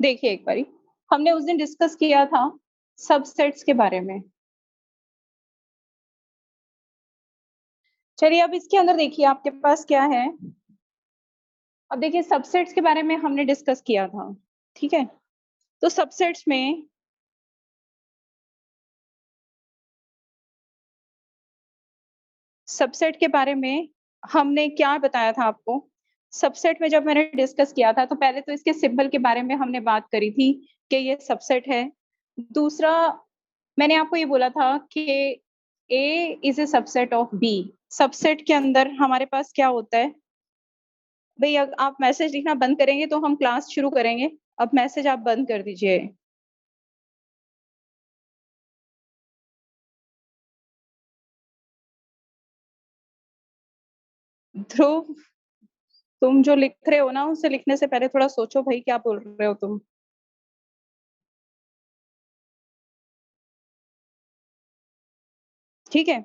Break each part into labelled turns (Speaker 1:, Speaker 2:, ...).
Speaker 1: देखिए एक बारी, हमने उस दिन डिस्कस किया था सबसेट्स के बारे में। चलिए अब इसके अंदर देखिए आपके पास क्या है। अब देखिए सबसेट्स के बारे में हमने डिस्कस किया था, ठीक है? तो सबसेट्स में सबसेट के बारे में हमने क्या बताया था आपको? सबसेट में जब मैंने डिस्कस किया था, तो पहले तो इसके सिंबल के बारे में हमने बात करी थी कि ये सबसेट है। दूसरा, मैंने आपको ये बोला था कि A is a subset of B. Subset के अंदर हमारे पास क्या होता है? भई अग आप मैसेज लिखना बंद करेंगे तो हम क्लास शुरू करेंगे। अब मैसेज आप बंद कर दीजिए। ध्रुव, तुम जो लिख रहे हो ना, उसे लिखने से पहले थोड़ा सोचो भई क्या बोल रहे हो तुम? ठीक है?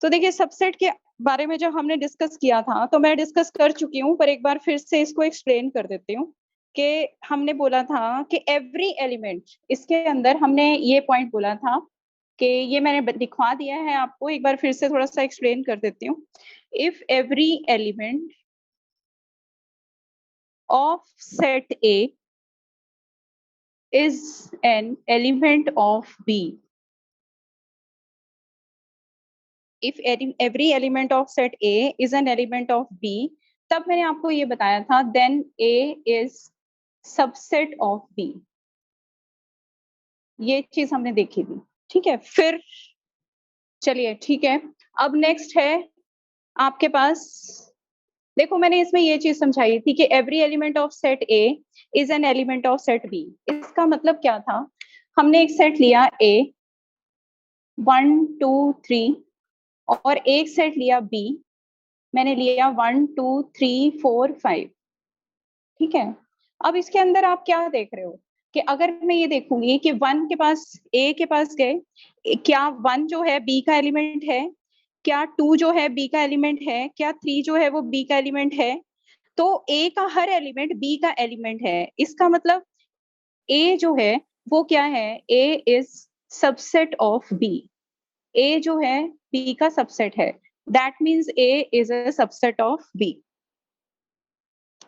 Speaker 1: तो देखिए सबसेट के बारे में जब हमने डिस्कस किया था, तो मैं डिस्कस कर चुकी हूँ, पर एक बार फिर से इसको एक्सप्लेन कर देती हूँ, कि हमने बोला था कि एवरी एलिमेंट इसके अंदर हमने ये पॉइंट बोला था कि ये मैंने लिखवा दिया है आपको, एक बार फिर से थोड़ा-सा एक्सप्लेन कर देती हूँ। If every element of set A is an element of B. If every element of set A is an element of B, तब मैंने आपको ये बताया था then A is subset of B. ये चीज हमने देखी थी, ठीक है? फिर चलिए ठीक है, अब नेक्स्ट है आपके पास, देखो मैंने इसमें ये चीज समझाई थी कि every element of set A is an element of set B. इसका मतलब क्या था? हमने एक सेट लिया ए 1 2 3 और एक सेट लिया बी, मैंने लिया 1 2 3 4 5, ठीक है? अब इसके अंदर आप क्या देख रहे हो कि अगर मैं ये देखूंगी कि 1 के पास ए के पास गए, क्या 1 जो है बी का एलिमेंट है? क्या 2 जो है बी का एलिमेंट है? क्या 3 जो है वो बी का एलिमेंट है? तो ए का हर एलिमेंट बी का एलिमेंट है। इसका मतलब ए जो है वो क्या है? A is subset of B. A जो है बी का सबसेट है। That means A is a subset of B.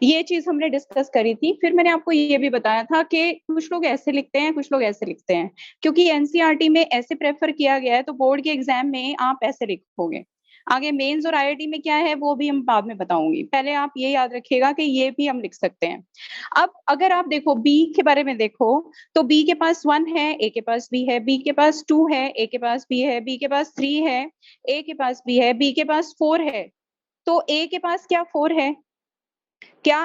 Speaker 1: ये चीज हमने डिस्कस करी थी। फिर मैंने आपको ये भी बताया था कि कुछ लोग ऐसे लिखते हैं, कुछ लोग ऐसे लिखते हैं, क्योंकि एनसीईआरटी में ऐसे प्रेफर किया गया है, तो बोर्ड के एग्जाम में आप ऐसे लिखोगे। आगे मेंस और आईआईटी में क्या है वो भी हम बाद में बताऊंगी, पहले आप ये याद रखिएगा कि ये भी हम लिख सकते हैं। अब अगर आप देखो बी के बारे में देखो, तो बी के पास 1 है, ए के पास बी है, बी के पास 2 है, ए के पास बी है, बी के पास 3 है, ए के पास बी है, बी के पास 4 है। तो ए के पास क्या 4 है? क्या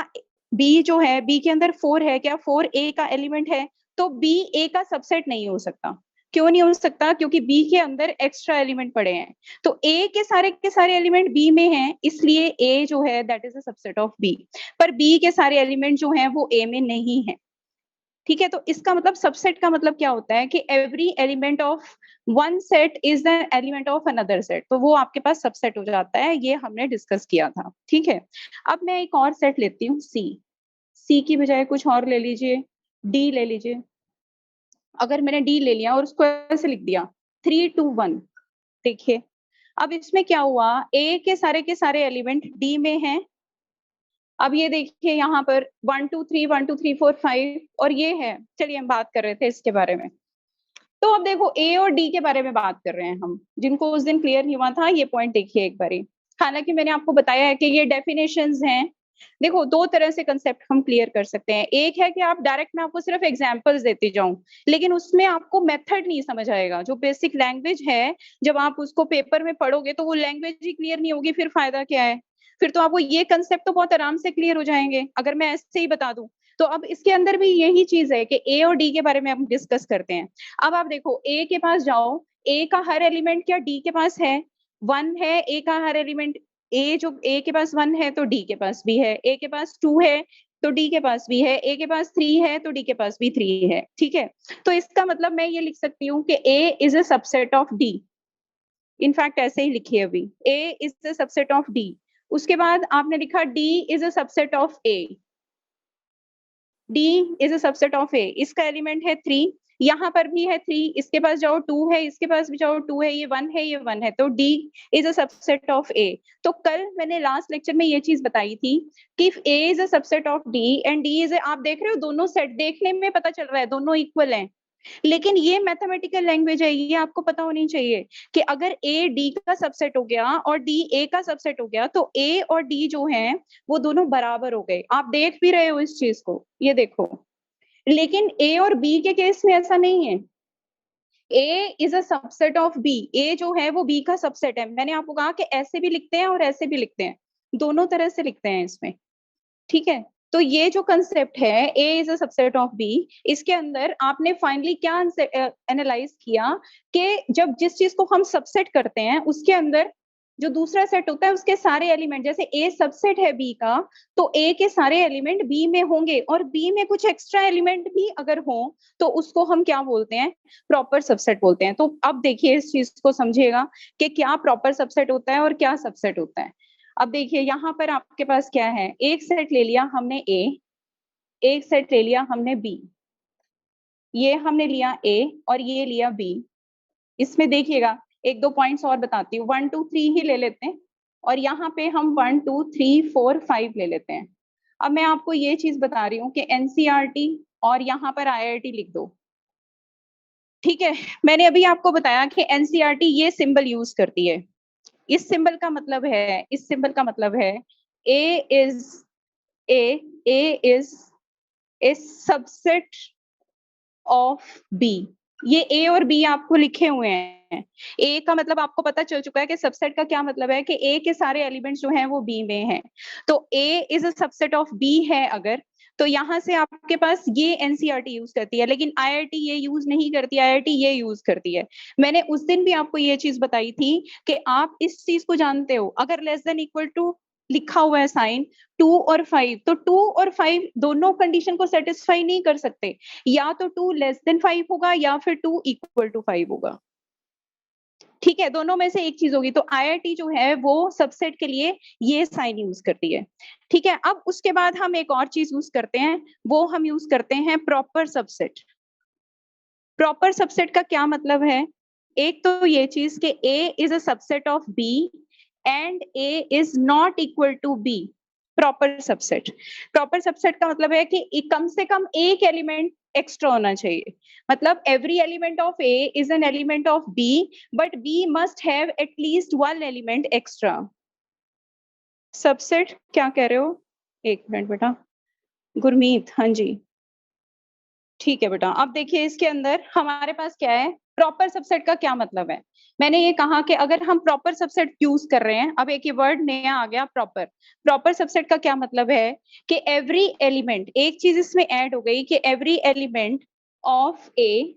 Speaker 1: बी जो है बी के अंदर 4 है, क्या 4 ए का एलिमेंट है? तो बी ए का सबसेट नहीं हो सकता। क्यों नहीं हो सकता? क्योंकि बी के अंदर एक्स्ट्रा एलिमेंट पड़े हैं। तो ए के सारे एलिमेंट बी में हैं, इसलिए ए जो है that is a subset of B. पर बी के सारे एलिमेंट जो हैं वो ए में नहीं है। ठीक है? तो इसका मतलब सबसेट का मतलब क्या होता है कि every element of one set is the element of another set, तो वो आपके पास सबसेट हो जाता है। ये हमने डिस्कस किया था, ठीक है? अब मैं एक और सेट लेती हूँ सी। सी की बजाय कुछ और ले लीजिए, डी ले लीजिए। अगर मैंने डी ले लिया और उसको ऐसे लिख दिया 3 2 1, देखिए अब इसमें क्या हुआ? ए के सारे एलिमेंट डी में हैं। अब ये देखिए यहाँ पर 1 2 3 1 2 3 4 5 और ये है। चलिए हम बात कर रहे थे इसके बारे में। तो अब देखो ए और डी के बारे में बात कर रहे हैं हम, जिनको उस दिन क्लियर नहीं हुआ था, ये पॉइंट देखिए एक बारी। हालांकि मैंने आपको बताया है कि ये डेफिनेशंस हैं। देखो दो तरह से कंसेप्ट हम क्लियर कर सकते हैं। एक है कि आप डायरेक्ट, मैं आपको सिर्फ एग्जांपल्स देती जाऊं, लेकिन उसमें आपको मेथड नहीं समझ आएगा। जो बेसिक लैंग्वेज है, जब आप उसको पेपर में पढ़ोगे तो वो लैंग्वेज ही क्लियर नहीं होगी, फिर फायदा क्या है? फिर तो आपको ये कंसेप्ट तो बहुत आराम से क्लियर हो जाएंगे अगर मैं ऐसे ही बता दूं। तो अब इसके अंदर भी यही चीज है कि ए और डी के बारे में हम डिस्कस करते हैं। अब आप देखो ए के पास जाओ, ए का हर एलिमेंट क्या डी के पास है? 1 है ए का हर एलिमेंट। ए जो ए के पास 1 है तो डी के पास भी है, ए के पास 2 है तो डी के पास भी है, ए के पास 3 है तो डी के पास भी 3 है, ठीक है? तो इसका मतलब मैं ये लिख सकती हूँ कि A is a subset of D. In fact ऐसे ही लिखिए अभी, A is a subset of D. उसके बाद आपने लिखा D is a subset of A. D is a subset of A, इसका एलिमेंट है 3, यहाँ पर भी है 3, इसके पास जाओ 2 है, इसके पास भी जाओ 2 है, ये 1 है, ये 1 है, तो D is a subset of A। तो कल मैंने लास्ट लेक्चर में ये चीज बताई थी कि if A is a subset of D and D is a, आप देख रहे हो दोनों सेट देखने में पता चल रहा है दोनों इक्वल हैं, लेकिन ये मैथमेटिकल लैंग्वेज है, ये आपको पता होनी चाहिए कि अगर A D का सबसेट हो गया और D A का सबसेट हो गया तो A और D जो हैं वो दोनों बराबर हो गए। आप देख भी रहे हो इस चीज को, ये देखो। लेकिन A और B के केस में ऐसा नहीं है। A is a subset of B, A जो है वो B का सबसेट है। मैंने आपको कहा कि ऐसे भी लिखते हैं और ऐसे भी लिखते हैं, दोनों तरह से लिखते हैं इसमें, ठीक है। तो ये जो कंसेप्ट है A is a subset of B, इसके अंदर आपने फाइनली क्या एनालाइज किया कि जब जिस चीज को हम सबसेट करते हैं उसके अंदर जो दूसरा सेट होता है उसके सारे एलिमेंट, जैसे A सबसेट है B का, तो A के सारे एलिमेंट B में होंगे और B में कुछ एक्स्ट्रा एलिमेंट भी अगर हो तो उसको हम क्या बोलते हैं, प्रॉपर सबसेट बोलते हैं। तो अब देखिए इस चीज को समझिएगा कि क्या प्रॉपर सबसेट होता है और क्या सबसेट होता है। अब देखिए यहाँ पर आपके पास क्या है, एक सेट ले लिया हमने A, एक सेट ले लिया हमने B, ये हमने लिया A और ये लिया B। इसमें देखिएगा एक दो पॉइंट्स और बताती हूँ, 1 2 3 ही ले लेते हैं और यहाँ पे हम 1 2 3 4 5 ले लेते हैं। अब मैं आपको ये चीज बता रही हूँ कि NCERT और यहाँ पर IIT लिख दो, ठीक है। मैंने अभी आपको बताया कि NCERT ये सिंबल यूज करती है। इस सिंबल का मतलब है, इस सिंबल का मतलब है A is a subset of B। ये A और B आपको लिखे हुए हैं। A का मतलब आपको पता चल चुका है कि सबसेट का क्या मतलब है कि A के सारे एलिमेंट्स जो हैं वो B में हैं। तो A is a subset of B है अगर, तो यहाँ से आपके पास ये NCERT यूज करती है, लेकिन IIT ये यूज नहीं करती, IIT ये यूज करती है। मैंने उस दिन भी आपको ये चीज बताई थी कि आप इस चीज को जानते हो, अगर लेस देन इक्वल टू लिखा हुआ है साइन 2 और 5, तो 2 और 5 दोनों कंडीशन को सेटिस्फाई नहीं कर सकते, या तो 2 लेस देन 5 होगा या फिर 2 इक्वल टू 5 होगा, ठीक है। दोनों में से एक चीज होगी। तो IIT जो है वो सबसेट के लिए ये साइन यूज करती है, ठीक है। अब उसके बाद हम एक और चीज यूज करते हैं, वो हम यूज करते हैं प्रॉपर सबसेट। प्रॉपर सबसेट का क्या मतलब है, एक तो ये चीज कि A is a subset of B and A is not equal to B। Proper subset, proper subset का मतलब है कि कम से कम एक एलिमेंट एक्स्ट्रा होना चाहिए। मतलब every element of A is an element of B, but B must have at least one element extra. Subset क्या कह रहे हो, एक मिनट बेटा, गुरमीत, हाँ जी, ठीक है बेटा। अब देखिए इसके अंदर हमारे पास क्या है, प्रॉपर सबसेट का क्या मतलब है। मैंने ये कहा कि अगर हम प्रॉपर सबसेट यूज कर रहे हैं, अब एक ये वर्ड नया आ गया प्रॉपर। प्रॉपर सबसेट का क्या मतलब है कि एवरी एलिमेंट, एक चीज इसमें ऐड हो गई कि every element of A,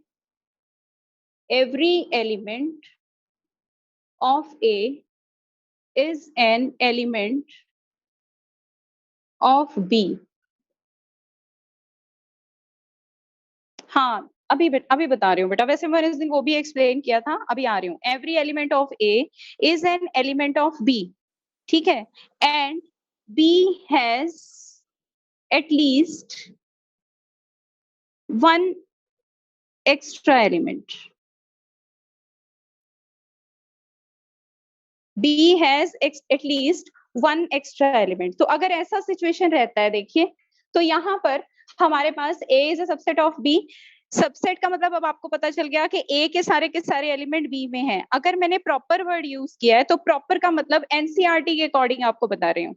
Speaker 1: every element of A is an element of B. हाँ, अभी बता रही हूँ बेटा, वैसे मैंने उस दिन वो भी एक्सप्लेन किया था, अभी आ रही हूँ। Every element of A is an element of B, ठीक है, and B has at least one extra element. B has at least one extra element. तो अगर ऐसा सिचुएशन रहता है, देखिए, तो यहाँ पर हमारे पास A is a subset of B। Subset का मतलब अब आपको पता चल गया कि A के सारे एलिमेंट B में हैं। अगर मैंने प्रॉपर वर्ड यूज किया है तो प्रॉपर का मतलब NCERT के अकॉर्डिंग आपको बता रही हूँ।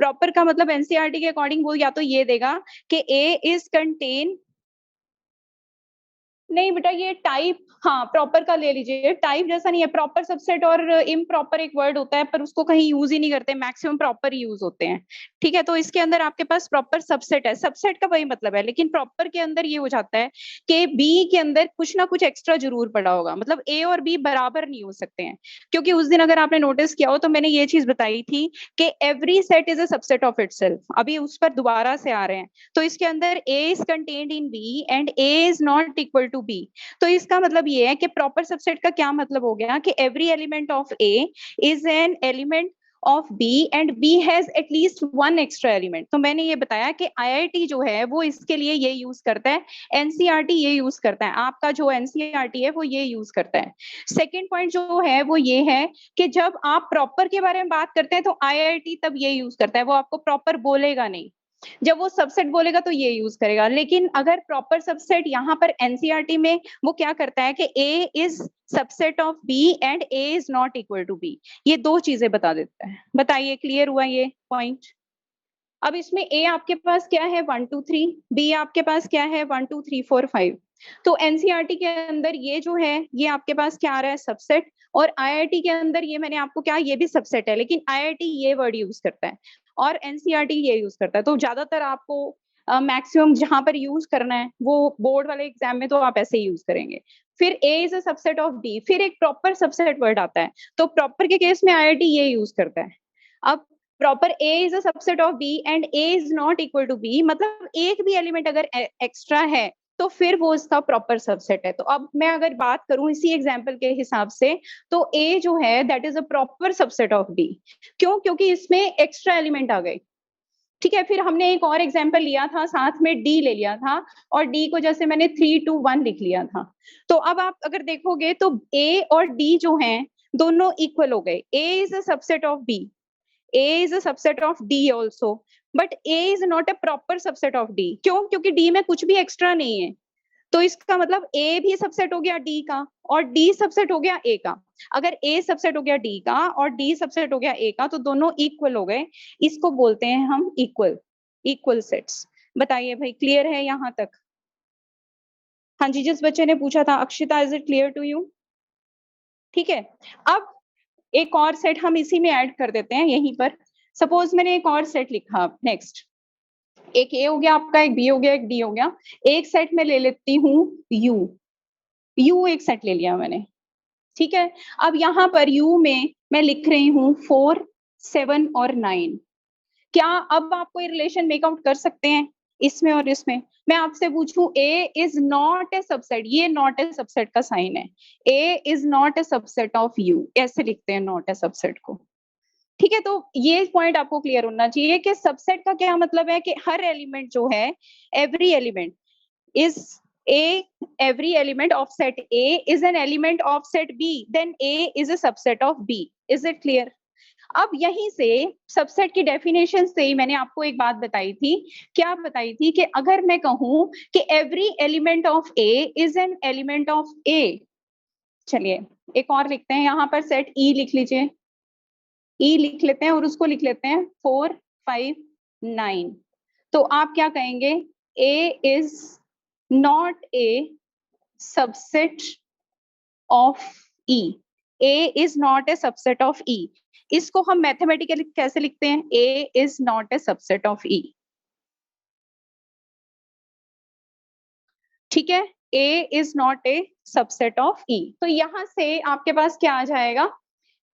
Speaker 1: प्रॉपर का मतलब NCERT के अकॉर्डिंग वो या तो ये देगा कि A इज कंटेन, नहीं बेटा ये टाइप, हाँ प्रॉपर का ले लीजिए, टाइप जैसा नहीं है। प्रॉपर सबसेट और इम्प्रॉपर एक वर्ड होता है पर उसको कहीं यूज ही नहीं करते, मैक्सिमम प्रॉपर यूज होते हैं, ठीक है। तो इसके अंदर आपके पास प्रॉपर सबसेट है, सबसेट का वही मतलब है, लेकिन प्रॉपर के अंदर ये हो जाता है कि बी के अंदर कुछ ना कुछ एक्स्ट्रा जरूर पड़ा होगा, मतलब ए और बी बराबर नहीं हो सकते हैं। क्योंकि उस दिन अगर आपने नोटिस किया हो तो मैंने ये चीज बताई थी कि every set is a subset of itself. अभी उस पर दोबारा से आ रहे हैं। तो इसके अंदर A is contained in B and A is not equal to B. तो इसका मतलब ये है कि प्रॉपर सबसेट का क्या मतलब हो गया कि every element of A is an element of B and B has at least one extra element. तो मैंने ये बताया कि IIT जो है वो इसके लिए ये यूज करता है, NCERT ये यूज करता है, आपका जो NCERT है वो ये यूज करता है. सेकेंड पॉइंट जो है वो ये है कि जब आप प्रॉपर के बारे में बात करते हैं तो IIT तब ये यूज करता है, वो आपको प्रॉपर बोलेगा नहीं. जब वो सबसेट बोलेगा तो ये यूज करेगा. लेकिन अगर प्रॉपर सबसेट यहाँ पर एनसीईआरटी में वो क्या करता है कि A is subset of B and A is not equal to B. ये दो चीजें बता देता है. बताइए क्लियर हुआ ये पॉइंट? अब इसमें A आपके पास क्या है 1 2 3, B आपके पास क्या है 1 2 3 4 5. तो एनसीईआरटी के अंदर ये जो है ये आपके पास क्या आ रहा है सबसेट, और आईआईटी के अंदर ये मैंने आपको क्या ये भी सबसेट है, लेकिन आईआईटी ये वर्ड यूज करता है और एनसीईआरटी ये यूज करता है. तो ज्यादातर आपको मैक्सिमम जहां पर यूज करना है वो बोर्ड वाले एग्जाम में तो आप ऐसे ही यूज करेंगे. फिर A is a subset of B, फिर एक प्रॉपर सबसेट वर्ड आता है, तो प्रॉपर के केस में आईआईटी ये यूज करता है. अब proper A is a subset of B and A is not equal to B, मतलब एक भी एलिमेंट अगर एक्स्ट्रा है तो फिर वो इसका प्रॉपर सबसेट है. तो अब मैं अगर बात करूं इसी एग्जांपल के हिसाब से तो A जो है that is a proper subset of B. क्यों? क्योंकि इसमें एक्स्ट्रा एलिमेंट आ गए. ठीक है, फिर हमने एक और एग्जांपल लिया था, साथ में D ले लिया था और D को जैसे मैंने 3 2 1 लिख लिया था. तो अब आप अगर देखोगे तो A और D जो हैं दोनों इक्वल हो गए. A is a subset of B, A is a subset of D also, but A is not a proper subset of D. क्यों? क्योंकि D में कुछ भी एक्स्ट्रा नहीं है. तो इसका मतलब A भी सबसेट हो गया D का और D सबसेट हो गया A का. अगर A सबसेट हो गया D का और D सबसेट हो गया A का तो दोनों इक्वल हो गए. इसको बोलते हैं हम इक्वल सेट्स. बताइए भाई क्लियर है यहाँ तक? हाँ जी, जिस बच्चे ने पूछा था Akshita, is it clear to you? ठीक है, अब एक और सेट हम इसी में ऐड कर देते हैं यहीं पर. सपोज मैंने एक और सेट लिखा. नेक्स्ट एक A हो गया आपका, एक B हो गया, एक D हो गया. एक सेट में ले लेती हूँ U एक सेट ले लिया मैंने. ठीक है, अब यहाँ पर U में मैं लिख रही हूँ 4 7 और 9. क्या अब आप कोई रिलेशन मेकआउट कर सकते हैं इसमें और इसमें? मैं आपसे पूछूं A is not a subset, ये नॉट ए सबसेट का साइन है. A is not a subset of U, ऐसे लिखते हैं नॉट ए सबसेट को. ठीक है, तो ये पॉइंट आपको क्लियर होना चाहिए कि सबसेट का क्या मतलब है कि हर एलिमेंट जो है, every element is A, every element of set A is an element of set B, then A is a subset of B. Is it clear? अब यहीं से सबसेट की डेफिनेशन से ही मैंने आपको एक बात बताई थी. क्या बताई थी? कि अगर मैं कहूं कि every element of A is an element of A. चलिए एक और लिखते हैं, यहाँ पर सेट E लिख लीजिए. E लिख लेते हैं और उसको लिख लेते हैं 4 5 9. तो आप क्या कहेंगे? A is not a subset of E. A is not a subset of E. इसको हम मैथमेटिकली कैसे लिखते हैं? A is not a subset of E. ठीक है, A is not a subset of E. तो यहां से आपके पास क्या आ जाएगा?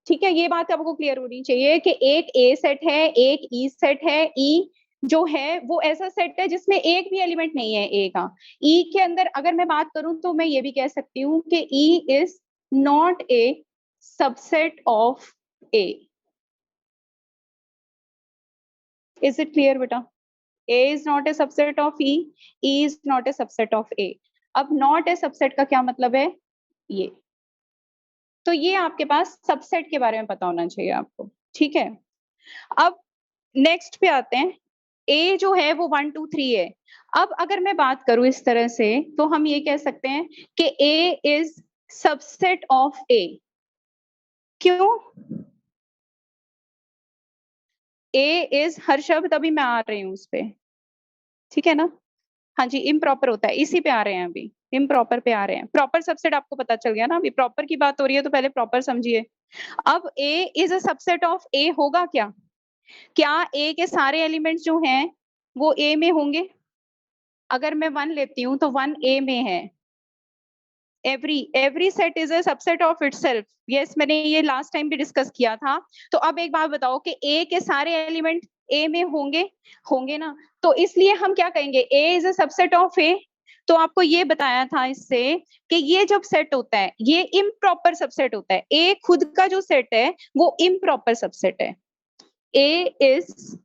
Speaker 1: ठीक है, ये बात आपको क्लियर होनी चाहिए कि एक A सेट है, एक E सेट है. E जो है वो ऐसा सेट है जिसमें एक भी एलिमेंट नहीं है A का. E के अंदर अगर मैं बात करूं तो मैं ये भी कह सकती हूँ कि E is not a subset of A. Is it clear बेटा? A is not a subset of E, E is not a subset of A. अब not a subset का क्या मतलब है? ये. तो ये आपके पास सबसेट के बारे में पता होना चाहिए आपको. ठीक है, अब नेक्स्ट पे आते हैं. A जो है वो 1 2 3 है. अब अगर मैं बात करूं इस तरह से तो हम ये कह सकते हैं कि A is subset of A. क्यों? A इज हर शब्द, अभी मैं आ रही हूँ उस पे. ठीक है ना? हाँ जी, इम्प्रॉपर होता है, इसी पे आ रहे हैं अभी. इम्प्रॉपर पे आ रहे हैं. प्रॉपर सबसेट आपको पता चल गया ना, अभी प्रॉपर की बात हो रही है तो पहले प्रॉपर समझिए. अब A is a subset of A होगा क्या? क्या A के सारे एलिमेंट्स जो हैं वो A में होंगे? अगर मैं 1 लेती हूँ तो 1 A में है. Every set is a subset of itself. Yes, मैंने ये लास्ट टाइम भी डिस्कस किया था. तो अब एक बात बताओ कि A के सारे एलिमेंट A में होंगे ना. तो इसलिए हम क्या कहेंगे? A is a subset of A. तो आपको ये बताया था इससे कि ये जब सेट होता है ये इम्प्रॉपर सबसेट होता है. A खुद का जो सेट है वो इम्प्रॉपर सबसेट है. A is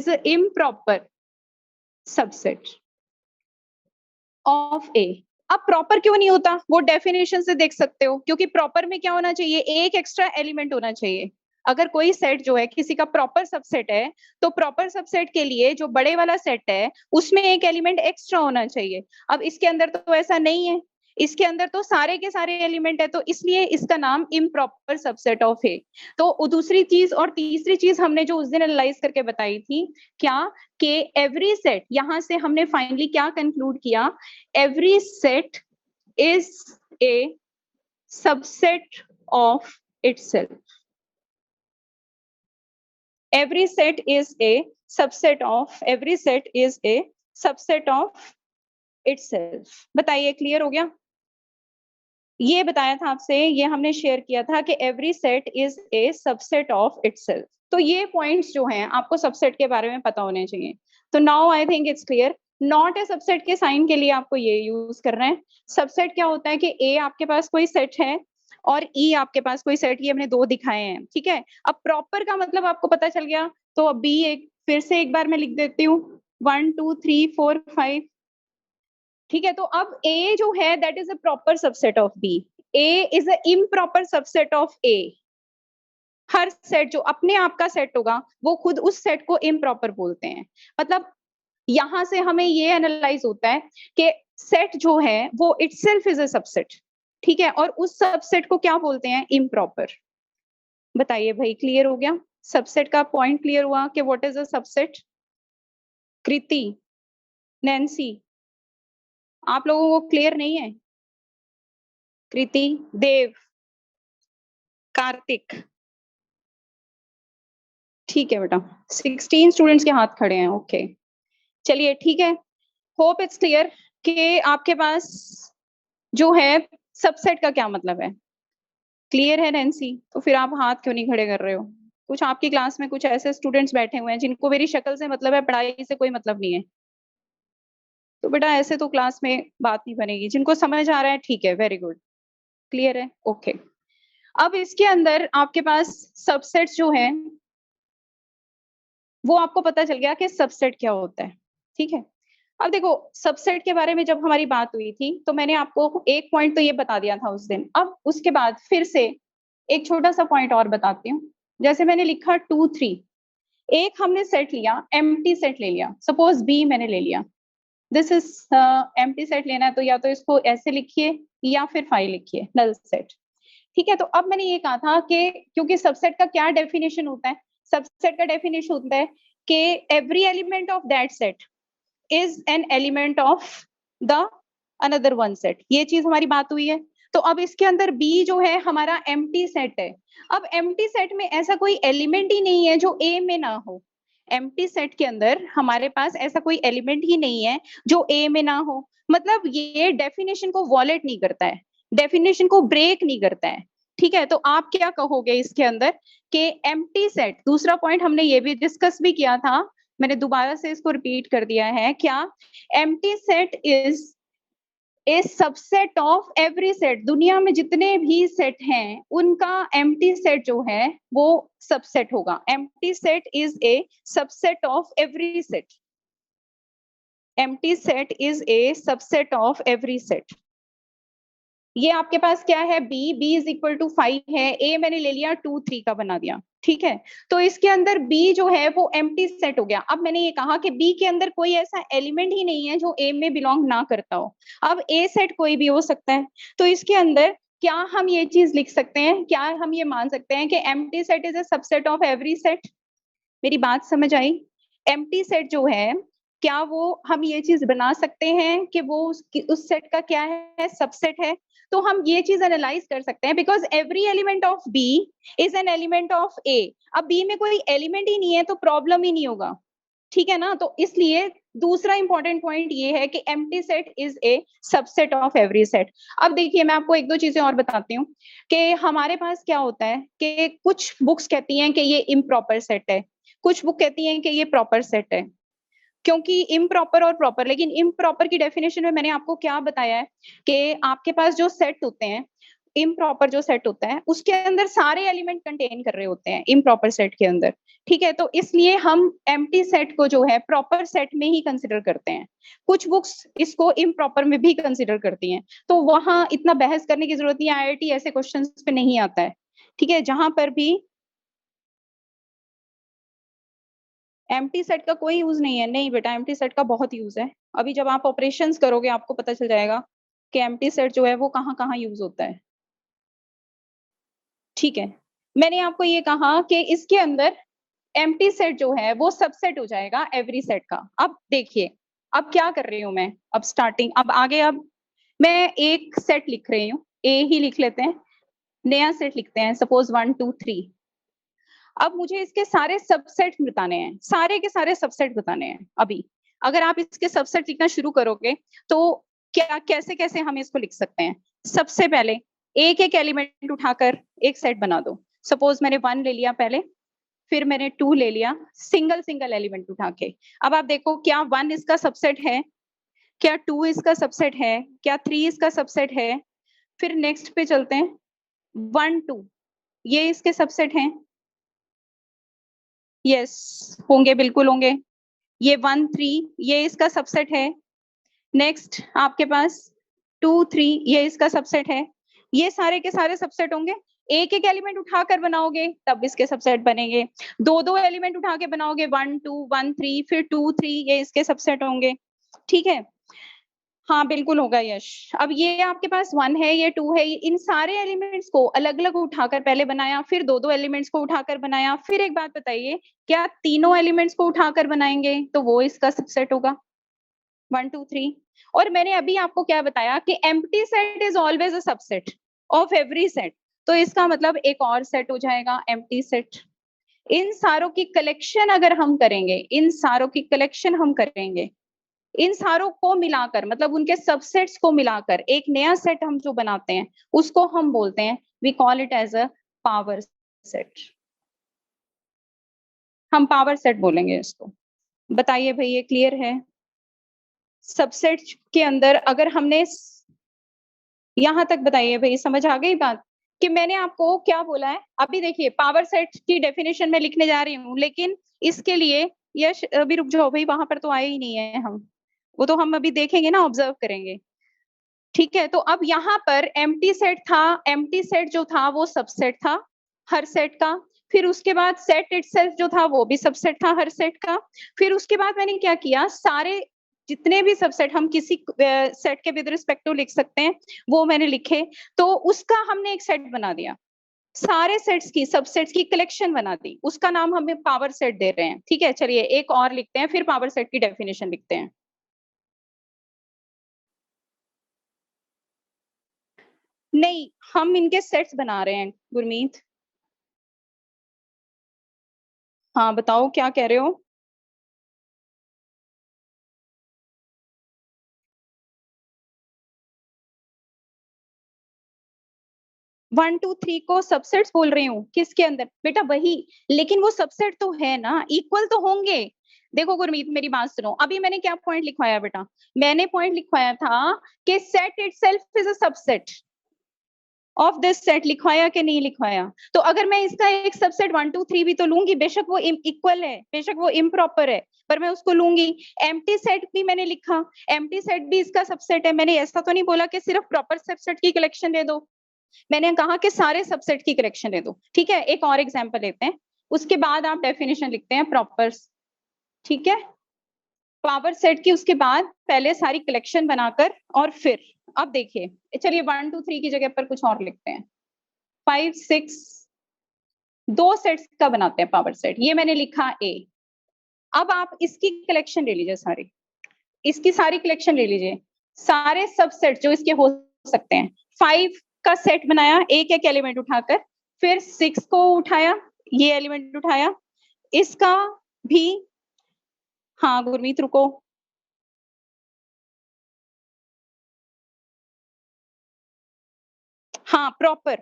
Speaker 1: an improper subset of A. अब प्रॉपर क्यों नहीं होता, वो डेफिनेशन से देख सकते हो, क्योंकि प्रॉपर में क्या होना चाहिए, एक एक्स्ट्रा एलिमेंट होना चाहिए। अगर कोई सेट जो है किसी का प्रॉपर सबसेट है, तो प्रॉपर सबसेट के लिए जो बड़े वाला सेट है उसमें एक एलिमेंट एक्स्ट्रा होना चाहिए। अब इसके अंदर तो ऐसा नहीं है, इसके अंदर तो सारे के सारे एलिमेंट है, तो इसलिए इसका नाम इम्प्रॉपर सबसेट ऑफ है। तो दूसरी चीज और तीसरी चीज हमने जो उस दिन एनालाइज करके बताई थी, क्या कि एवरी सेट, यहां से हमने फाइनली क्या कंक्लूड किया, every set is a subset of itself. every set is a subset of itself। बताइए, क्लियर हो गया? ये बताया था आपसे, ये हमने शेयर किया था कि every set is a subset of itself। तो ये पॉइंट्स जो हैं आपको सबसेट के बारे में पता होने चाहिए। तो now I think it's clear. Not a subset के साइन के लिए आपको ये यूज करना है। सबसेट क्या होता है कि ए आपके पास कोई सेट है और ई आपके पास कोई सेट, ये हमने दो दिखाए हैं, ठीक है। अब प्रॉपर का मतलब आपको पता चल गया, तो अब बी एक फिर से एक बार मैं लिख देती हूँ, 1 2 3 4 5, ठीक है। तो अब A जो है that is a proper subset of B, A is a improper subset of A। Her set जो अपने आप का सेट होगा वो खुद उस सेट को इम्प्रॉपर बोलते हैं। मतलब यहां से हमें ये एनालाइज होता है कि सेट जो है वो इटसेल्फ इज अ सबसेट, ठीक है, और उस सबसेट को क्या बोलते हैं, इम्प्रॉपर। बताइए भाई, क्लियर हो गया? सबसेट का पॉइंट क्लियर हुआ कि what is a subset? Kriti, Nancy, आप लोगों को क्लियर नहीं है? कृति, देव, कार्तिक, ठीक है बेटा। 16 स्टूडेंट्स के हाथ खड़े हैं, ओके चलिए ठीक है। होप इट्स क्लियर कि आपके पास जो है सबसेट का क्या मतलब है। क्लियर है नैन्सी? तो फिर आप हाथ क्यों नहीं खड़े कर रहे हो? कुछ आपकी क्लास में कुछ ऐसे स्टूडेंट्स बैठे हुए हैं जिनको मेरी शक्ल से मतलब है, पढ़ाई से कोई मतलब नहीं है। तो बेटा ऐसे तो क्लास में बात नहीं बनेगी। जिनको समझ आ रहा है ठीक है, वेरी गुड, क्लियर है, ओके। अब इसके अंदर आपके पास सबसेट्स जो है वो आपको पता चल गया कि सबसेट क्या होता है, ठीक है। अब देखो, सबसेट के बारे में जब हमारी बात हुई थी तो मैंने आपको एक पॉइंट तो ये बता दिया था उस दिन। अब उसके बाद फिर से एक छोटा सा पॉइंट और बताती हूँ। जैसे मैंने लिखा 2 3, एक हमने सेट लिया, एम्प्टी सेट ले लिया, सपोज बी मैंने ले लिया, दिस इज एम्प्टी सेट लेना है तो या तो इसको ऐसे लिखिए या फिर 5 लिखिए, नल सेट, ठीक है। तो अब मैंने ये कहा था कि क्योंकि सबसेट का क्या डेफिनेशन होता है, सबसेट का डेफिनेशन होता है कि every element of that set is an element of the another one set. ये चीज हमारी बात हुई है। तो अब इसके अंदर बी जो है हमारा एम्प्टी सेट है। अब एम्प्टी सेट में ऐसा कोई एलिमेंट ही नहीं है जो ए में ना हो। एम्प्टी सेट के अंदर हमारे पास ऐसा कोई एलिमेंट ही नहीं है जो ए में ना हो। मतलब ये डेफिनेशन को वॉलेट नहीं करता है, डेफिनेशन को ब्रेक नहीं करता है, ठीक है। तो आप क्या कहोगे इसके अंदर कि एम्प्टी सेट, दूसरा पॉइंट हमने ये भी डिस्कस भी किया था, मैंने दोबारा से इसको रिपीट कर दिया है, क्या empty set is a subset of every set. दुनिया में जितने भी सेट हैं उनका एम्प्टी सेट जो है वो सबसेट होगा। Empty set is a subset of every set, empty set is a subset of every set. ये आपके पास क्या है, B, B is equal to 5 है, ए मैंने ले लिया 2 3 का बना दिया, ठीक है। तो इसके अंदर बी जो है वो एम्प्टी सेट हो गया। अब मैंने ये कहा कि बी के अंदर कोई ऐसा एलिमेंट ही नहीं है जो ए में बिलोंग ना करता हो। अब ए सेट कोई भी हो सकता है, तो इसके अंदर क्या हम ये चीज लिख सकते हैं, क्या हम ये मान सकते हैं कि empty set is a subset of every set? मेरी बात समझ आई? एम्प्टी सेट जो है, क्या वो हम ये चीज बना सकते हैं कि वो उस सेट का क्या है, सबसेट है? तो हम ये चीज एनालाइज कर सकते हैं, because every element of B is an element of A. अब बी में कोई एलिमेंट ही नहीं है तो प्रॉब्लम ही नहीं होगा, ठीक है ना। तो इसलिए दूसरा इंपॉर्टेंट पॉइंट ये है कि empty set is a subset of every set. अब देखिए, मैं आपको एक दो चीजें और बताती हूँ कि हमारे पास क्या होता है कि कुछ बुक्स कहती हैं कि ये इम्प्रॉपर सेट है, कुछ बुक कहती हैं कि ये प्रॉपर सेट है। क्योंकि इम्प्रॉपर और प्रॉपर, लेकिन इम्प्रॉपर की डेफिनेशन में मैंने आपको क्या बताया है कि आपके पास जो सेट होते हैं इम्प्रॉपर जो सेट होता है उसके अंदर सारे एलिमेंट कंटेन कर रहे होते हैं इम्प्रॉपर सेट के अंदर, ठीक है। तो इसलिए हम एम्प्टी सेट को जो है प्रॉपर सेट में ही कंसिडर करते हैं। कुछ बुक्स इसको इम्प्रॉपर में भी कंसिडर करती हैं, तो वहां इतना बहस करने की जरूरत नहीं, आईआईटी ऐसे क्वेश्चंस पे नहीं आता है, ठीक है। जहां पर भी एम्प्टी सेट का कोई यूज नहीं है, नहीं बेटा, एम्प्टी सेट का बहुत यूज है। अभी जब आप ऑपरेशंस करोगे आपको पता चल जाएगा कि एम्प्टी सेट जो है वो कहाँ कहाँ यूज होता है, ठीक है। मैंने आपको ये कहा कि इसके अंदर एम्प्टी सेट जो है वो सबसेट हो जाएगा एवरी सेट का। अब देखिए, अब क्या कर रही हूं मैं, अब स्टार्टिंग, अब आगे, अब मैं एक सेट लिख रही हूँ, ए ही लिख लेते हैं, नया सेट लिखते हैं, सपोज 1 2 3। अब मुझे इसके सारे सबसेट बताने हैं, सारे के सारे सबसेट बताने हैं। अभी अगर आप इसके सबसेट लिखना शुरू करोगे तो क्या कैसे कैसे हम इसको लिख सकते हैं। सबसे पहले एक एक एलिमेंट उठाकर एक सेट बना दो। सपोज मैंने 1 ले लिया पहले, फिर मैंने 2 ले लिया, सिंगल सिंगल एलिमेंट उठा के। अब आप देखो क्या 1 इसका सबसेट है, क्या 2 इसका सबसेट है, क्या 3 इसका सबसेट है। फिर नेक्स्ट पे चलते हैं, 1 2 ये इसके सबसेट हैं, यस होंगे, बिल्कुल होंगे। ये 1 3 ये इसका सबसेट है। नेक्स्ट आपके पास 2 3 ये इसका सबसेट है। ये सारे के सारे सबसेट होंगे। एक एक एलिमेंट उठाकर बनाओगे तब इसके सबसेट बनेंगे। दो दो एलिमेंट उठा के बनाओगे, 1 2 1 3 फिर 2 3 ये इसके सबसेट होंगे, ठीक है। हाँ बिल्कुल होगा यश। अब ये आपके पास 1 है, ये 2 है, इन सारे एलिमेंट्स को अलग अलग उठाकर पहले बनाया, फिर दो दो एलिमेंट्स को उठाकर बनाया। फिर एक बात बताइए, क्या तीनों एलिमेंट्स को उठाकर बनाएंगे तो वो इसका सबसेट होगा 1 2 3। और मैंने अभी आपको क्या बताया कि empty set is always a subset of every set, तो इसका मतलब एक और सेट हो जाएगा एम्प्टी सेट। इन सारों की कलेक्शन अगर हम करेंगे, इन सारों की कलेक्शन हम करेंगे, इन सारों को मिलाकर, मतलब उनके सबसेट्स को मिलाकर एक नया सेट हम जो बनाते हैं उसको हम बोलते हैं, we call it as a power set. हम पावर सेट बोलेंगे इसको। बताइए भाई, ये क्लियर है? सबसेट के अंदर अगर हमने यहां तक, बताइए भाई, समझ आ गई बात कि मैंने आपको क्या बोला है? अभी देखिए, पावर सेट की डेफिनेशन में लिखने जा रही हूँ, लेकिन इसके लिए यश अभी रुक जाओ भाई, वहां पर तो आए ही नहीं है हम, वो तो हम अभी देखेंगे ना, ऑब्जर्व करेंगे, ठीक है। तो अब यहाँ पर एम्प्टी सेट था, एम्प्टी सेट जो था वो सबसेट था हर सेट का। फिर उसके बाद सेट इटसेल्फ जो था वो भी सबसेट था हर सेट का। फिर उसके बाद मैंने क्या किया, सारे जितने भी सबसेट हम किसी सेट के विद रिस्पेक्ट टू लिख सकते हैं वो मैंने लिखे, तो उसका हमने एक सेट बना दिया। सारे सेट्स की, सबसेट्स की कलेक्शन बना दी, उसका नाम हमें पावर सेट दे रहे हैं, ठीक है। चलिए एक और लिखते हैं, फिर पावर सेट की डेफिनेशन लिखते हैं। नहीं, हम इनके सेट्स बना रहे हैं गुरमीत। हाँ बताओ क्या कह रहे हो? 1 2 3 को सबसेट्स बोल रही हूँ, किसके अंदर बेटा? वही, लेकिन वो सबसेट तो है ना, इक्वल तो होंगे। देखो गुरमीत मेरी बात सुनो, अभी मैंने क्या पॉइंट लिखवाया बेटा? मैंने पॉइंट लिखवाया था कि set itself is a subset of this set, लिखवाया कि नहीं लिखवाया? तो अगर मैं इसका एक सबसेट 1 2 3 भी तो लूंगी, बेशक वो इक्वल है, बेशक वो इम्प्रॉपर है, पर मैं उसको लूंगी। एम्प्टी सेट भी मैंने लिखा, एम्प्टी सेट भी इसका सबसेट है। मैंने ऐसा तो नहीं बोला कि सिर्फ प्रॉपर सबसेट की कलेक्शन दे दो, मैंने कहा कि सारे सबसेट की कलेक्शन दे दो, ठीक है। एक और एग्जांपल लेते हैं, उसके बाद आप डेफिनेशन लिखते हैं प्रॉपर, ठीक है। पावर सेट की उसके बाद पहले सारी कलेक्शन बनाकर और फिर, अब देखिए, चलिए 1 2 3 की जगह पर कुछ और लिखते हैं, 5 6, दो सेट्स का बनाते हैं पावर सेट, ये मैंने लिखा ए। अब आप इसकी कलेक्शन ले लीजिए सारी, इसकी सारी कलेक्शन ले लीजिए, सारे सबसेट जो इसके हो सकते हैं। 5 का सेट बनाया एक एक एलिमेंट उठाकर, फिर 6 को उठाया, ये एलिमेंट उठाया, इसका भी। हाँ गुरमीत रुको, हाँ प्रॉपर,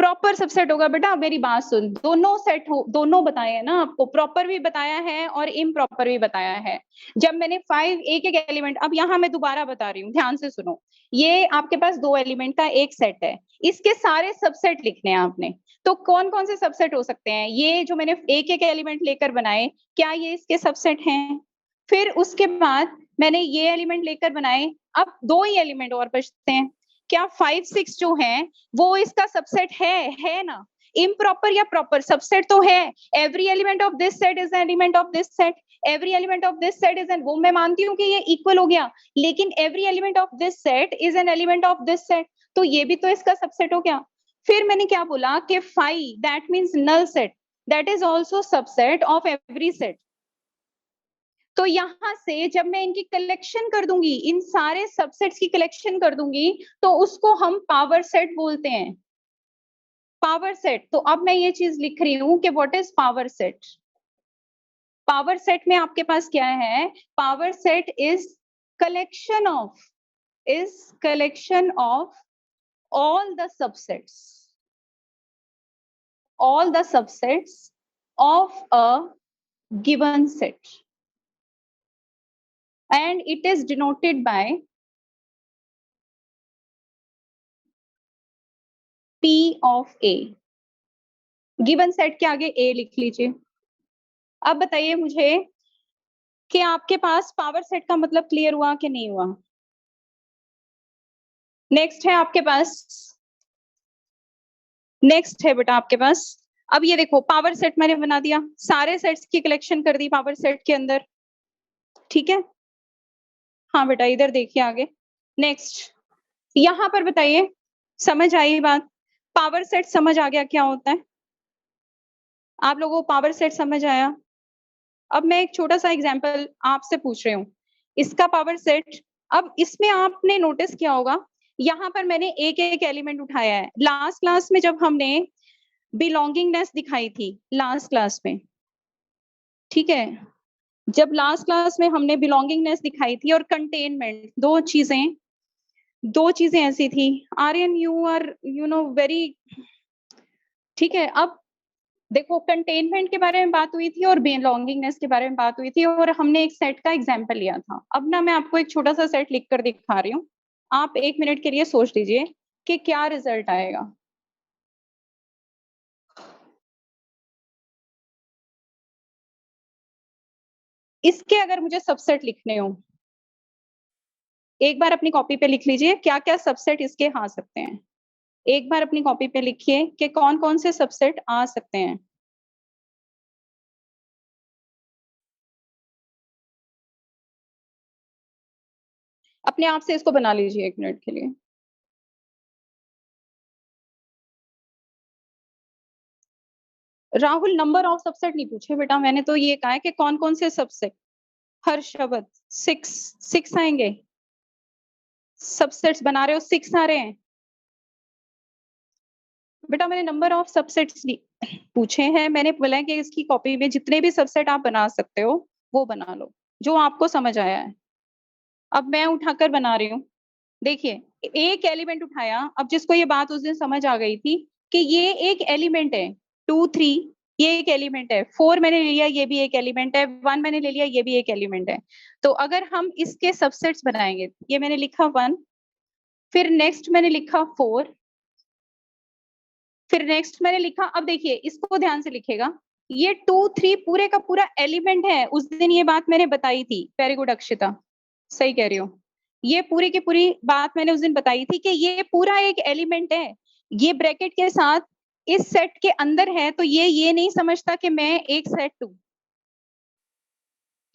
Speaker 1: प्रॉपर सबसेट होगा बेटा, मेरी बात सुन, दोनों सेट हो, दोनों बताए हैं ना आपको, प्रॉपर भी बताया है और इम्प्रॉपर भी बताया है। जब मैंने 5 एक एक एलिमेंट, अब यहाँ मैं दोबारा बता रही हूँ, ध्यान से सुनो, ये आपके पास 2 एलिमेंट का एक सेट है, इसके सारे सबसेट लिखने हैं आपने। तो कौन कौन से सबसेट हो सकते हैं? ये जो मैंने एक एक एलिमेंट लेकर बनाए, क्या ये इसके सबसेट हैं? फिर उसके बाद मैंने ये एलिमेंट लेकर बनाए, अब 2 ही एलिमेंट और बचते हैं, क्या 5 6 जो है वो इसका सबसेट है ना? इम्प्रॉपर या प्रॉपर? सबसेट तो है। Every element of this set is an element of this set, every element of this set is an, वो मैं मानती हूँ कि ये इक्वल हो गया, लेकिन every element of this set is an element of this set, तो ये भी तो इसका सबसेट हो गया। फिर मैंने क्या बोला कि 5 that means null set, that is also subset of every set. तो यहां से जब मैं इनकी कलेक्शन कर दूंगी, इन सारे सबसेट्स की कलेक्शन कर दूंगी, तो उसको हम पावर सेट बोलते हैं, पावर सेट। तो अब मैं ये चीज लिख रही हूं कि what is power set. Power set में आपके पास क्या है? Power set is collection of all the subsets, all the subsets of a given set, and it is denoted by P of A। Given set के आगे A लिख लीजिए। अब बताइए मुझे कि आपके पास पावर सेट का मतलब क्लियर हुआ कि नहीं हुआ? नेक्स्ट है आपके पास, नेक्स्ट है बेटा आपके पास, अब ये देखो पावर सेट मैंने बना दिया, सारे सेट्स की कलेक्शन कर दी पावर सेट के अंदर, ठीक है? हाँ बेटा इधर देखिए आगे। नेक्स्ट यहां पर बताइए, समझ आई बात? पावर सेट समझ आ गया क्या होता है? आप लोगों को पावर सेट समझ आया? अब मैं एक छोटा सा एग्जांपल आपसे पूछ रही हूँ, इसका पावर सेट, अब इसमें आपने नोटिस किया होगा, यहाँ पर मैंने एक एक एलिमेंट उठाया है। लास्ट क्लास में जब हमने बिलोंगिंगनेस दिखाई थी, लास्ट क्लास में, ठीक है, जब लास्ट क्लास में हमने बिलोंगिंगनेस दिखाई थी और कंटेनमेंट, दो चीजें ऐसी थी। Aryan you are you know very, ठीक है। अब देखो कंटेनमेंट के बारे में बात हुई थी और बिलोंगिंगनेस के बारे में बात हुई थी, और हमने एक सेट का एग्जांपल लिया था। अब ना मैं आपको एक छोटा सा सेट लिख कर दिखा रही हूँ, आप 1 मिनट के लिए सोच लीजिए कि क्या रिजल्ट आएगा। इसके अगर मुझे सबसेट लिखने हो, एक बार अपनी कॉपी पे लिख लीजिए क्या क्या सबसेट इसके आ सकते हैं। एक बार अपनी कॉपी पे लिखिए कि कौन कौन से सबसेट आ सकते हैं। अपने आप से इसको बना लीजिए 1 मिनट के लिए। राहुल नंबर ऑफ सबसेट नहीं पूछे बेटा, मैंने तो ये कहा है कि कौन कौन से सबसेट। हर शब्द 6 आएंगे, सबसेट्स बना रहे हो 6 आ रहे हैं बेटा। मैंने नंबर ऑफ सबसेट्स पूछे हैं, मैंने बोला है कि इसकी कॉपी में जितने भी सबसेट आप बना सकते हो वो बना लो, जो आपको समझ आया है। अब मैं उठाकर बना रही हूँ, देखिए एक एलिमेंट उठाया, अब जिसको ये बात उस दिन समझ आ गई थी कि ये एक एलिमेंट है, 2 3 ये एक एलिमेंट है, 4 मैंने ले लिया ये भी एक एलिमेंट है, 1 मैंने ले लिया ये भी एक एलिमेंट है। तो अगर हम इसके सबसेट्स बनाएंगे, ये मैंने लिखा 1, फिर नेक्स्ट मैंने लिखा 4, फिर नेक्स्ट मैंने लिखा, अब देखिए इसको ध्यान से लिखेगा, ये 2 3 पूरे का पूरा एलिमेंट है। उस दिन ये बात मैंने बताई थी, वेरी गुड अक्षिता, सही कह रही हो, ये पूरी की पूरी बात मैंने उस दिन बताई थी कि ये पूरा एक एलिमेंट है, ये ब्रैकेट के साथ इस सेट के अंदर है, तो ये नहीं समझता कि मैं एक सेट हूं,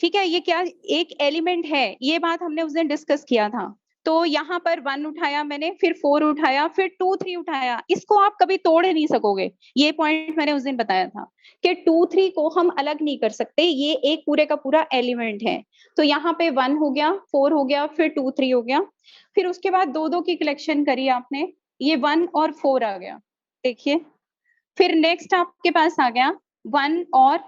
Speaker 1: ठीक है, ये क्या एक एलिमेंट है, ये बात हमने उस दिन डिस्कस किया था। तो यहाँ पर 1 उठाया मैंने, फिर 4 उठाया, फिर 2 3 उठाया, इसको आप कभी तोड़ नहीं सकोगे, ये पॉइंट मैंने उस दिन बताया था कि 2 3 को हम अलग नहीं कर सकते, ये एक पूरे का पूरा एलिमेंट है। तो यहाँ पे 1 हो गया, 4 हो गया, फिर 2 3 हो गया, फिर उसके बाद दो दो की कलेक्शन करी आपने, ये 1 और 4 आ गया, देखिए। फिर नेक्स्ट आपके पास आ गया 1 और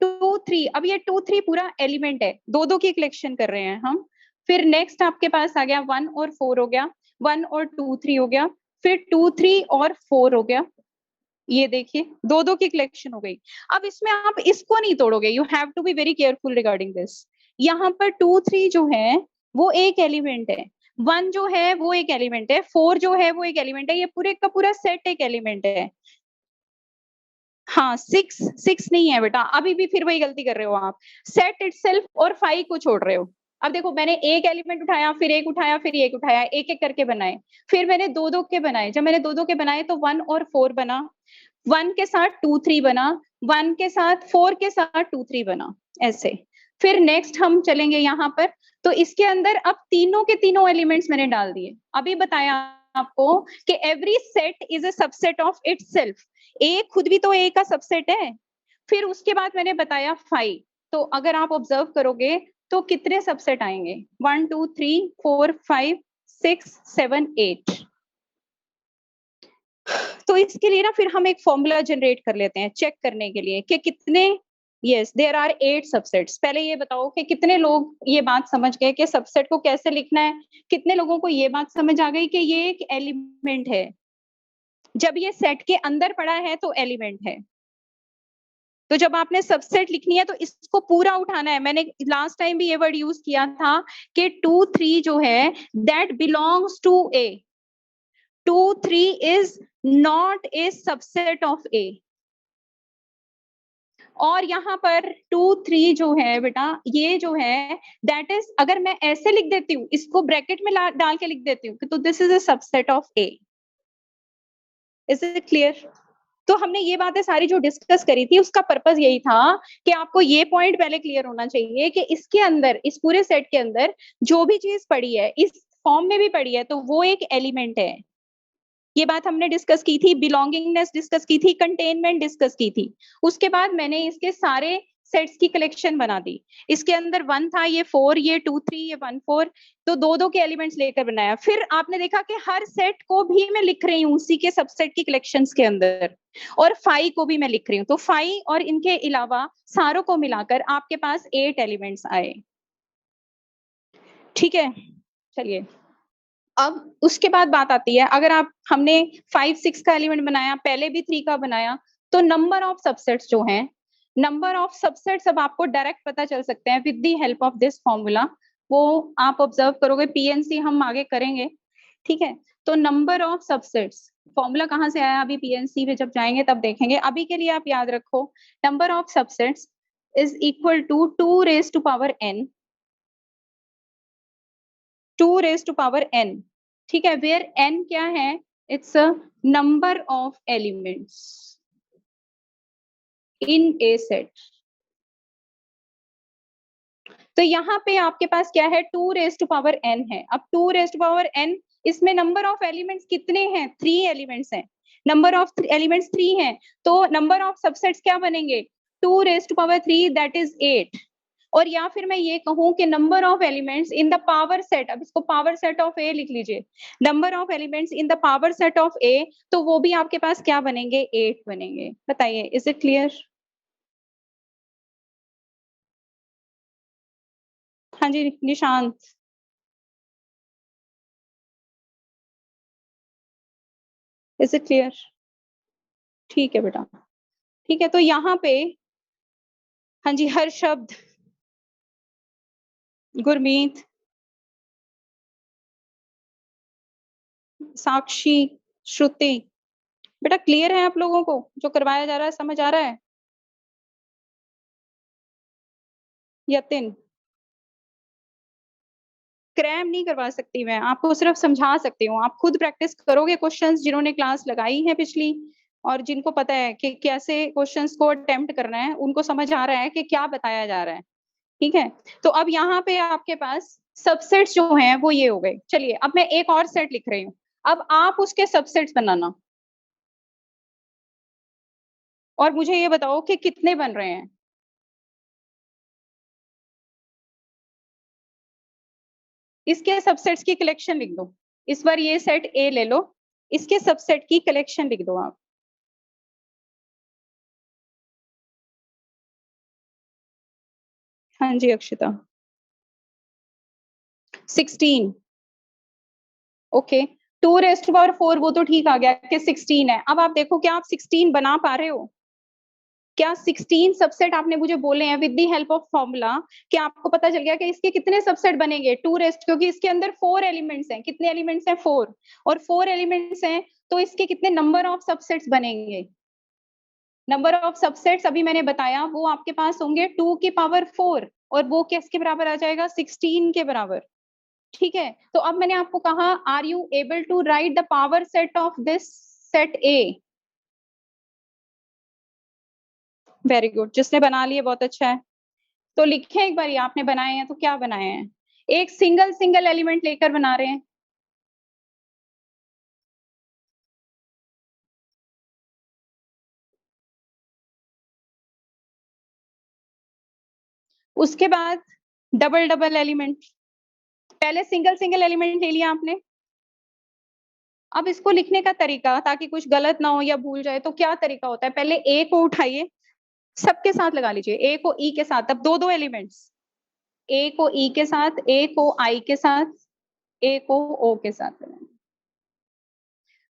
Speaker 1: 2 3, अब ये 2 3 पूरा एलिमेंट है, दो दो की कलेक्शन कर रहे हैं हम। फिर नेक्स्ट आपके पास आ गया 1 और 4 हो गया, 1 और 2 3 हो गया, फिर 2 3 और 4 हो गया, ये देखिए दो दो की कलेक्शन हो गई। अब इसमें आप इसको नहीं तोड़ोगे, you have to be very careful regarding this. यहाँ पर 2 3 जो है वो एक एलिमेंट है, 1 जो है वो एक एलिमेंट है, 4 जो है वो एक एलिमेंट है, ये पूरे का पूरा सेट एक एलिमेंट है। हाँ, 6 नहीं है बेटा, अभी भी फिर वही गलती कर रहे हो आप। सेट इटसेल्फ और 5 को छोड़ रहे हो। अब देखो मैंने एक एलिमेंट उठाया, फिर एक उठाया, फिर एक उठाया, एक-एक करके बनाए। फिर मैंने 2-2 के बनाए। जब मैंने 2-2 के बनाए तो 1 और 4 बना। 1 के साथ 2 3 बना, 1 के साथ 4 के साथ 2 3 बना, ऐसे। फिर नेक्स्ट हम चलेंगे यहाँ पर, तो इसके अंदर अब तीनों के तीनों एलिमेंट्स मैंने डाल दिए। अभी बताया आपको कि every set is a subset of itself. A खुद भी तो ए का सबसेट है। फिर उसके बाद मैंने बताया 5। तो अगर आप ऑब्जर्व करोगे तो कितने सबसेट आएंगे? 1 2 3 4 5 6 7 8। तो इसके लिए ना फिर हम एक फॉर्मूला जनरेट कर लेते हैं चेक करने के लिए कि कितने। Yes, there are 8 subsets. पहले ये बताओ कि कितने लोग ये बात समझ गए कि सबसेट को कैसे लिखना है? कितने लोगों को ये बात समझ आ गई कि ये एक एलिमेंट है? जब ये सेट के अंदर पड़ा है तो एलिमेंट है। तो जब आपने सबसेट लिखनी है तो इसको पूरा उठाना है। मैंने लास्ट टाइम भी ये वर्ड यूज किया था कि 2 3 जो है that belongs to A. 2 3 is not a subset of A. और यहाँ पर 2 3 जो है बेटा, ये जो है दैट इज, अगर मैं ऐसे लिख देती हूँ, इसको ब्रैकेट में डाल के लिख देती हूँ, तो this is a subset of A. Is it clear? तो हमने ये बातें सारी जो डिस्कस करी थी उसका पर्पस यही था कि आपको ये पॉइंट पहले क्लियर होना चाहिए कि इसके अंदर, इस पूरे सेट के अंदर जो भी चीज पड़ी है, इस फॉर्म में भी पड़ी है, तो वो एक एलिमेंट है। ये बात हमने डिस्कस की थी, बिलोंगिंगनेस डिस्कस की थी, कंटेनमेंट डिस्कस की थी। उसके बाद मैंने इसके सारे सेट्स की कलेक्शन बना दी। इसके अंदर 1 था, ये 4, ये 2 3, ये 1 4, तो दो दो के एलिमेंट्स लेकर बनाया। फिर आपने देखा कि हर सेट को भी मैं लिख रही हूँ उसी के सबसेट की कलेक्शंस के अंदर, और 5 को भी मैं लिख रही हूँ। तो 5 और इनके अलावा सारों को मिलाकर आपके पास 8 एलिमेंट्स आए। ठीक है, चलिए। अब उसके बाद बात आती है, अगर आप, हमने 5 6 का एलिमेंट बनाया, पहले भी 3 का बनाया, तो नंबर ऑफ सबसेट्स जो हैं, नंबर ऑफ सबसेट्स अब आपको डायरेक्ट पता चल सकते हैं with the help of this formula. वो आप ऑब्जर्व करोगे, पीएनसी हम आगे करेंगे। ठीक है, तो नंबर ऑफ सबसेट्स, फॉर्मूला कहाँ से आया अभी पीएनसी में जब जाएंगे तब देखेंगे। अभी के लिए आप याद रखो, number of subsets is equal to 2 raise to power n, 2 raise to power n। ठीक है, वेयर n क्या है? It's a number of elements in a set. तो यहाँ पे आपके पास क्या है? 2 रेज टू पावर n है। अब 2 रेज टू पावर n, इसमें नंबर ऑफ एलिमेंट्स कितने हैं? 3 एलिमेंट्स हैं। नंबर ऑफ एलिमेंट्स 3 हैं, तो नंबर ऑफ सबसेट्स क्या बनेंगे? 2 raise to power 3 that is 8। और या फिर मैं ये कहूं कि number of elements in the power set, अब इसको पावर सेट ऑफ ए लिख लीजिए, number of elements in the power set of A, तो वो भी आपके पास क्या बनेंगे? 8 बनेंगे। बताइए, इज इट क्लियर? हाँ जी निशांत, इज इट क्लियर? ठीक है बेटा। ठीक है, तो यहाँ पे, हाँ जी, हर शब्द, गुरमीत, साक्षी, श्रुति, बेटा क्लियर है आप लोगों को जो करवाया जा रहा है? समझ आ रहा है? यतिन, क्रैम नहीं करवा सकती मैं आपको, सिर्फ समझा सकती हूँ। आप खुद प्रैक्टिस करोगे क्वेश्चंस, जिन्होंने क्लास लगाई है पिछली, और जिनको पता है कि कैसे क्वेश्चंस को अटेम्प्ट करना है, उनको समझ आ रहा है कि क्या बताया जा रहा है। ठीक है, तो अब यहाँ पे आपके पास सबसेट्स जो हैं वो ये हो गए। चलिए, अब मैं एक और सेट लिख रही हूँ, अब आप उसके सबसेट्स बनाना, और मुझे ये बताओ कि कितने बन रहे हैं। इसके सबसेट्स की कलेक्शन लिख दो। इस बार ये सेट ए ले लो, इसके सबसेट की कलेक्शन लिख दो आप। हाँ जी अक्षिता, 16। ओके, 2⁴ वो तो ठीक आ गया कि 16 है। अब आप देखो क्या आप 16 बना पा रहे हो? क्या 16 सबसेट आपने मुझे बोले हैं with the help of formula, कि आपको पता चल गया कि इसके कितने सबसेट बनेंगे? क्योंकि इसके अंदर 4 एलिमेंट्स हैं। कितने एलिमेंट्स हैं? 4। और 4 एलिमेंट्स हैं तो इसके कितने नंबर ऑफ सबसेट्स बनेंगे? नंबर ऑफ सबसेट्स अभी मैंने बताया, वो आपके पास होंगे 2⁴ और वो किसके बराबर आ जाएगा? 16 के बराबर। ठीक है, तो अब मैंने आपको कहा, are you able to write the power set of this set A? Very good, जिसने बना लिए बहुत अच्छा है। तो लिखे एक बार, आपने बनाए हैं तो क्या बनाए हैं? एक सिंगल सिंगल एलिमेंट लेकर बना रहे हैं। उसके बाद डबल डबल एलिमेंट। पहले सिंगल सिंगल एलिमेंट ले लिया आपने। अब इसको लिखने का तरीका, ताकि कुछ गलत ना हो या भूल जाए, तो क्या तरीका होता है? पहले ए को उठाइए, सबके साथ लगा लीजिए। ए को ई के साथ, अब दो दो एलिमेंट्स, ए को ई के साथ, ए को आई के साथ, ए को ओ के साथ लगाएंगे।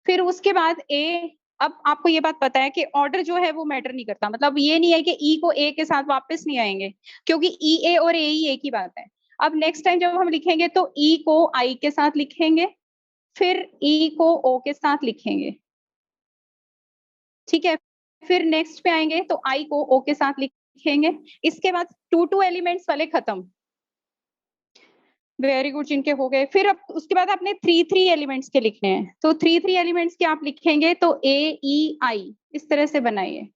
Speaker 1: फिर उसके बाद ए, अब आपको ये बात पता है कि ऑर्डर जो है वो मैटर नहीं करता। मतलब ये नहीं है कि ई को ए के साथ वापस नहीं आएंगे, क्योंकि ई ए और ए ही एक ही बात है। अब नेक्स्ट टाइम जब हम लिखेंगे तो ई को आई के साथ लिखेंगे, फिर ई को ओ के साथ लिखेंगे। ठीक है, फिर नेक्स्ट पे आएंगे तो आई को ओ के साथ लिखेंगे। इसके बाद 2 एलिमेंट्स वाले खत्म। वेरी गुड, जिनके हो गए। फिर अब उसके बाद आपने 3 एलिमेंट्स के लिखने हैं, तो 3 एलिमेंट्स के आप लिखेंगे तो ए ई आई, इस तरह से बनाइए।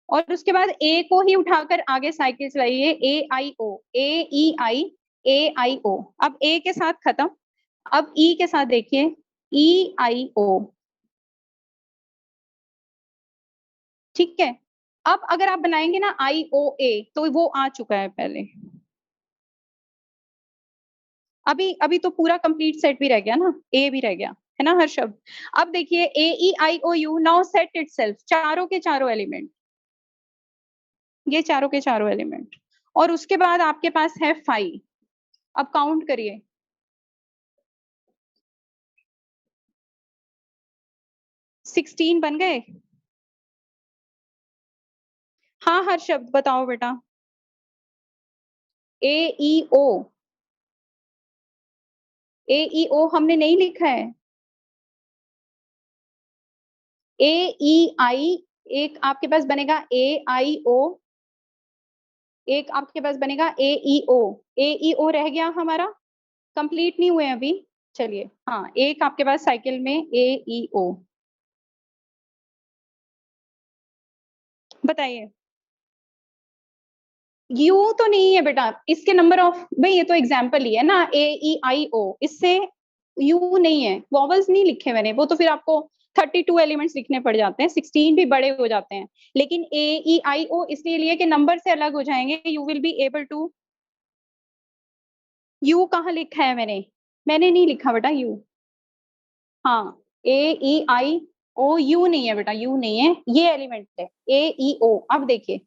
Speaker 1: और उसके बाद ए को ही उठाकर आगे साइकिल चलाइए, ए आई ओ, ए ई आई, ए आई ओ। अब ए के साथ खत्म, अब ई के साथ देखिए, ई आई ओ। ठीक है, अब अगर आप बनाएंगे ना आई ओ ए, तो वो आ चुका है पहले। अभी अभी तो पूरा कंप्लीट सेट भी रह गया ना, ए भी रह गया है ना हर शब्द। अब देखिए, ए ई आई ओ यू, नाउ सेट इटसेल्फ, चारों के चारों एलिमेंट, ये चारों के चारों एलिमेंट। और उसके बाद आपके पास है 5। अब काउंट करिए, 16 बन गए। हाँ हर शब्द बताओ बेटा। ए ई ओ, ए ई ओ हमने नहीं लिखा है। ए ई आई, एक आपके पास बनेगा ए आई ओ, एक आपके पास बनेगा ए ई ओ। ए ई ओ रह गया हमारा, कंप्लीट नहीं हुए अभी। चलिए, हाँ, एक आपके पास साइकिल में ए ई ओ। बताइए। यू तो नहीं है बेटा, इसके नंबर ऑफ, भाई ये तो एग्जाम्पल ही है ना, ए ई आई ओ, इससे यू नहीं है, वॉवल्स नहीं लिखे मैंने, वो तो फिर आपको 32 एलिमेंट्स लिखने पड़ जाते हैं, 16 भी बड़े हो जाते हैं। लेकिन ए ई आई ओ इसलिए लिए कि नंबर से अलग हो जाएंगे, you will be able to. U कहाँ लिखा है मैंने? मैंने नहीं लिखा बेटा यू। हाँ, ए ई आई ओ, यू नहीं है बेटा, यू नहीं है, ये एलिमेंट है ए ई ओ। अब देखिए,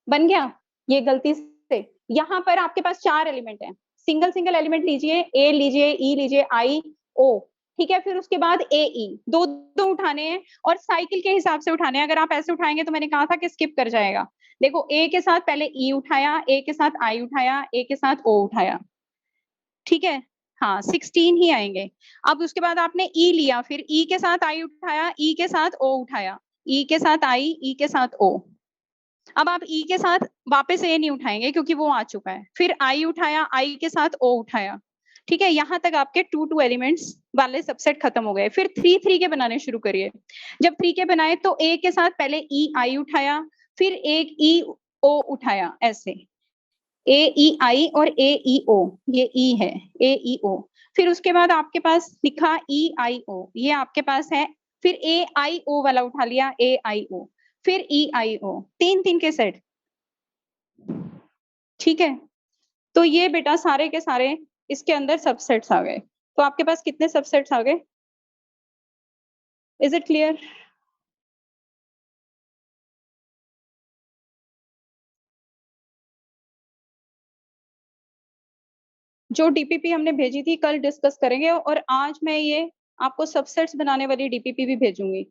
Speaker 1: बन गया। ये गलती से, यहाँ पर आपके पास 4 एलिमेंट है, सिंगल सिंगल एलिमेंट लीजिए, ए लीजिए, ई लीजिए, आई ओ। ठीक है, फिर उसके बाद ए ई, दो दो उठाने हैं और साइकिल के हिसाब से उठाने हैं। अगर आप ऐसे उठाएंगे तो मैंने कहा था कि स्किप कर जाएगा। देखो, ए के साथ पहले ई उठाया, ए के साथ आई उठाया, ए के साथ ओ उठाया। ठीक है, हाँ 16 ही आएंगे। अब उसके बाद आपने ई लिया, फिर ई के साथ आई उठाया, ई के साथ ओ उठाया, ई के साथ आई, ई के साथ ओ। अब आप ई के साथ वापस ए नहीं उठाएंगे क्योंकि वो आ चुका है, फिर आई उठाया, आई के साथ ओ उठाया। ठीक है, यहाँ तक आपके 2 एलिमेंट्स वाले सबसेट खत्म हो गए। फिर 3 के बनाने शुरू करिए। जब 3 के बनाए तो ए के साथ पहले ई आई उठाया, फिर एक ई ओ उठाया, ऐसे ए ई आई और ए ई ओ, ये ई है, ए ई ओ। फिर उसके बाद आपके पास लिखा ई आई ओ, ये आपके पास है। फिर ए आई ओ वाला उठा लिया, ए आई ओ, फिर ई आई ओ, 3 के सेट। ठीक है, तो ये बेटा सारे के सारे इसके अंदर सबसेट्स आ गए। तो आपके पास कितने सबसेट्स आ गए? Is it clear? जो डीपीपी हमने भेजी थी कल डिस्कस करेंगे, और आज मैं ये आपको सबसेट्स बनाने वाली डीपीपी भी भेजूंगी।